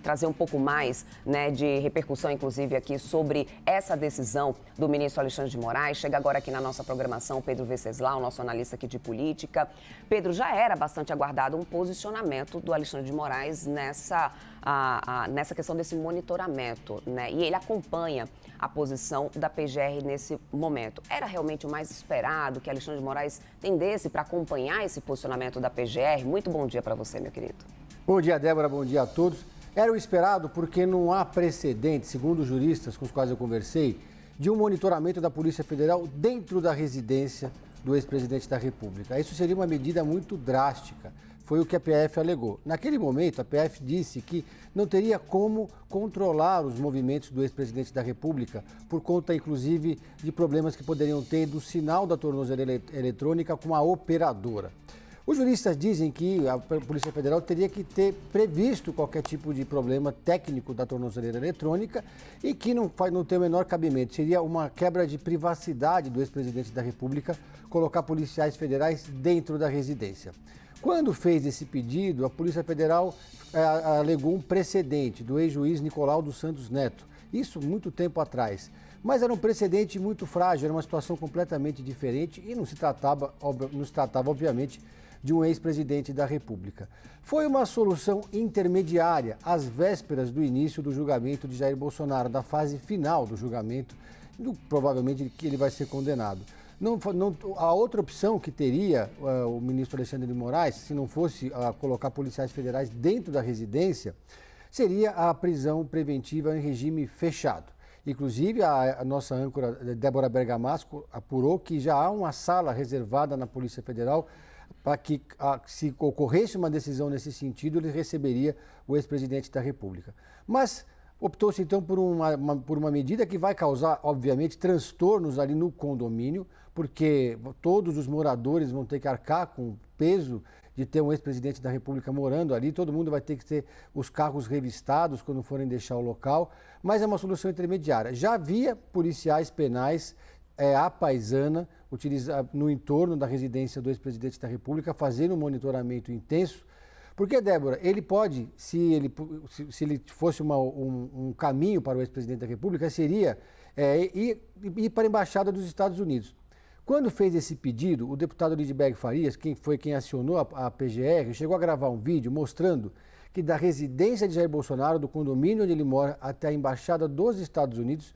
trazer um pouco mais, né, de repercussão, inclusive, aqui sobre essa decisão do ministro Alexandre de Moraes. Chega agora aqui na nossa programação o Pedro Venceslau, nosso analista aqui de política. Pedro, já era bastante aguardado um posicionamento do Alexandre de Moraes nessa questão desse monitoramento, né? E ele acompanha a posição da PGR nesse momento. Era realmente o mais esperado que Alexandre de Moraes tendesse para acompanhar esse posicionamento da PGR? Muito bom dia para você, meu querido. Bom dia, Débora. Bom dia a todos. Era o esperado porque não há precedente, segundo os juristas com os quais eu conversei, de um monitoramento da Polícia Federal dentro da residência do ex-presidente da República. Isso seria uma medida muito drástica. Foi o que a PF alegou. Naquele momento, a PF disse que não teria como controlar os movimentos do ex-presidente da República, por conta, inclusive, de problemas que poderiam ter do sinal da tornozeleira eletrônica com a operadora. Os juristas dizem que a Polícia Federal teria que ter previsto qualquer tipo de problema técnico da tornozeleira eletrônica e que não tem o menor cabimento. Seria uma quebra de privacidade do ex-presidente da República colocar policiais federais dentro da residência. Quando fez esse pedido, a Polícia Federal alegou um precedente do ex-juiz Nicolau dos Santos Neto. Isso muito tempo atrás. Mas era um precedente muito frágil, era uma situação completamente diferente e não se tratava, obviamente, de um ex-presidente da República. Foi uma solução intermediária, às vésperas do início do julgamento de Jair Bolsonaro, da fase final do julgamento, provavelmente que ele vai ser condenado. A outra opção que teria o ministro Alexandre de Moraes, se não fosse colocar policiais federais dentro da residência, seria a prisão preventiva em regime fechado. Inclusive, a nossa âncora, Débora Bergamasco, apurou que já há uma sala reservada na Polícia Federal para que, se ocorresse uma decisão nesse sentido, ele receberia o ex-presidente da República. Mas optou-se, então, por uma medida que vai causar, obviamente, transtornos ali no condomínio, porque todos os moradores vão ter que arcar com o peso de ter um ex-presidente da República morando ali, todo mundo vai ter que ter os carros revistados quando forem deixar o local, mas é uma solução intermediária. Já havia policiais penais à paisana, no entorno da residência do ex-presidente da República, fazendo um monitoramento intenso, porque, Débora, ele pode, se ele fosse um caminho para o ex-presidente da República, seria ir para a Embaixada dos Estados Unidos. Quando fez esse pedido, o deputado Lidberg Farias, quem acionou a PGR, chegou a gravar um vídeo mostrando que da residência de Jair Bolsonaro, do condomínio onde ele mora, até a Embaixada dos Estados Unidos,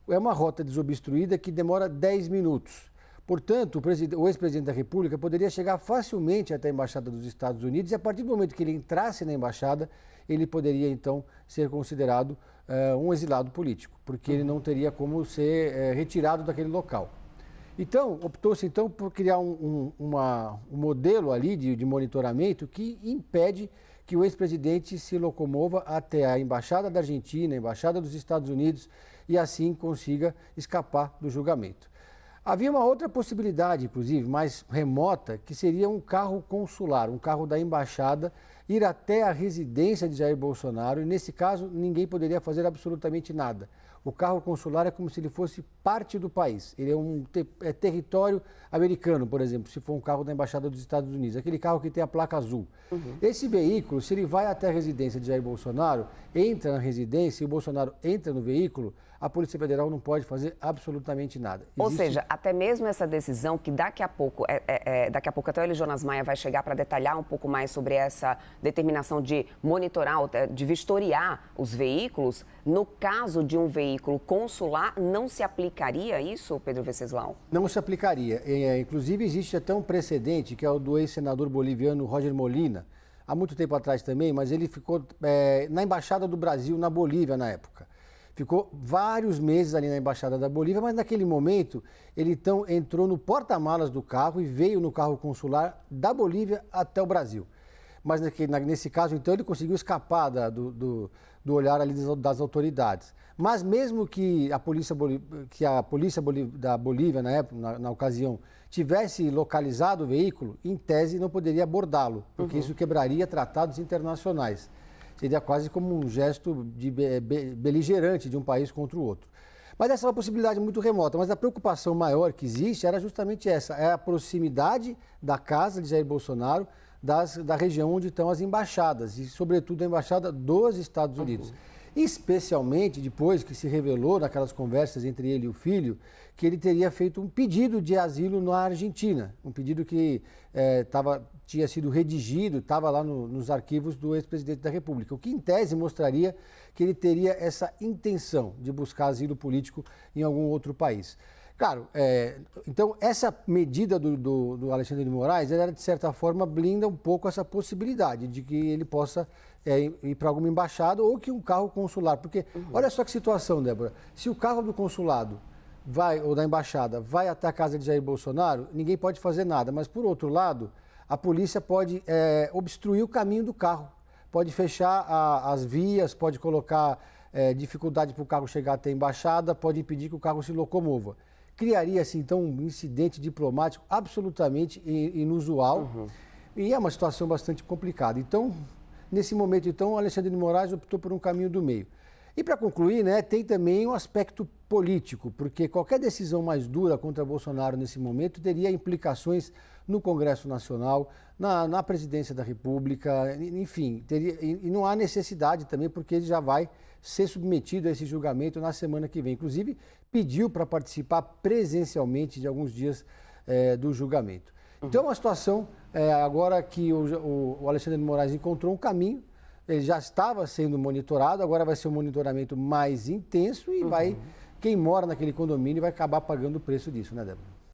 é uma rota desobstruída que demora 10 minutos. Portanto, o ex-presidente da República poderia chegar facilmente até a Embaixada dos Estados Unidos e, a partir do momento que ele entrasse na Embaixada, ele poderia, então, ser considerado um exilado político, porque ele não teria como ser retirado daquele local. Então, optou-se então por criar um modelo ali de monitoramento que impede que o ex-presidente se locomova até a Embaixada da Argentina, a Embaixada dos Estados Unidos e assim consiga escapar do julgamento. Havia uma outra possibilidade, inclusive, mais remota, que seria um carro consular, um carro da embaixada, ir até a residência de Jair Bolsonaro e, nesse caso, ninguém poderia fazer absolutamente nada. O carro consular é como se ele fosse parte do país. Ele é território americano, por exemplo, se for um carro da Embaixada dos Estados Unidos, aquele carro que tem a placa azul. Uhum. Esse veículo, se ele vai até a residência de Jair Bolsonaro, entra na residência e o Bolsonaro entra no veículo, a Polícia Federal não pode fazer absolutamente nada. Ou seja, até mesmo essa decisão que daqui a pouco até o Eli Jonas Maia vai chegar para detalhar um pouco mais sobre essa determinação de monitorar, de vistoriar os veículos, no caso de um veículo consular, não se aplicaria isso, Pedro Venceslau? Não se aplicaria. Inclusive, existe até um precedente, que é o do ex-senador boliviano Roger Molina, há muito tempo atrás também, mas ele ficou na Embaixada do Brasil, na Bolívia, na época. Ficou vários meses ali na Embaixada da Bolívia, mas naquele momento ele então entrou no porta-malas do carro e veio no carro consular da Bolívia até o Brasil. Mas nesse caso, então, ele conseguiu escapar do olhar ali das autoridades. Mas mesmo que a polícia da Bolívia, na época, na ocasião, tivesse localizado o veículo, em tese não poderia abordá-lo, porque isso quebraria tratados internacionais. Seria quase como um gesto beligerante de um país contra o outro. Mas essa é uma possibilidade muito remota, mas a preocupação maior que existe era justamente essa, é a proximidade da casa de Jair Bolsonaro da região onde estão as embaixadas, e sobretudo a embaixada dos Estados Unidos. Especialmente depois que se revelou naquelas conversas entre ele e o filho, que ele teria feito um pedido de asilo na Argentina, um pedido que tinha sido redigido, estava lá nos arquivos do ex-presidente da República, o que em tese mostraria que ele teria essa intenção de buscar asilo político em algum outro país. Claro, então essa medida do Alexandre de Moraes, ela, de certa forma, blinda um pouco essa possibilidade de que ele possa ir para alguma embaixada ou que um carro consular. Porque, olha só que situação, Débora, se o carro do consulado ou da embaixada vai até a casa de Jair Bolsonaro, ninguém pode fazer nada. Mas, por outro lado, a polícia pode obstruir o caminho do carro, pode fechar as vias, pode colocar dificuldade para o carro chegar até a embaixada, pode impedir que o carro se locomova. Criaria-se, então, um incidente diplomático absolutamente inusual e é uma situação bastante complicada. Então, nesse momento, o Alexandre de Moraes optou por um caminho do meio. E, para concluir, tem também um aspecto político, porque qualquer decisão mais dura contra Bolsonaro nesse momento teria implicações no Congresso Nacional, na presidência da República, enfim, e não há necessidade também, porque ele já vai ser submetido a esse julgamento na semana que vem. Inclusive, pediu para participar presencialmente de alguns dias do julgamento. Então, é uma situação, agora que o Alexandre de Moraes encontrou um caminho, ele já estava sendo monitorado, agora vai ser um monitoramento mais intenso e quem mora naquele condomínio vai acabar pagando o preço disso, né, Débora?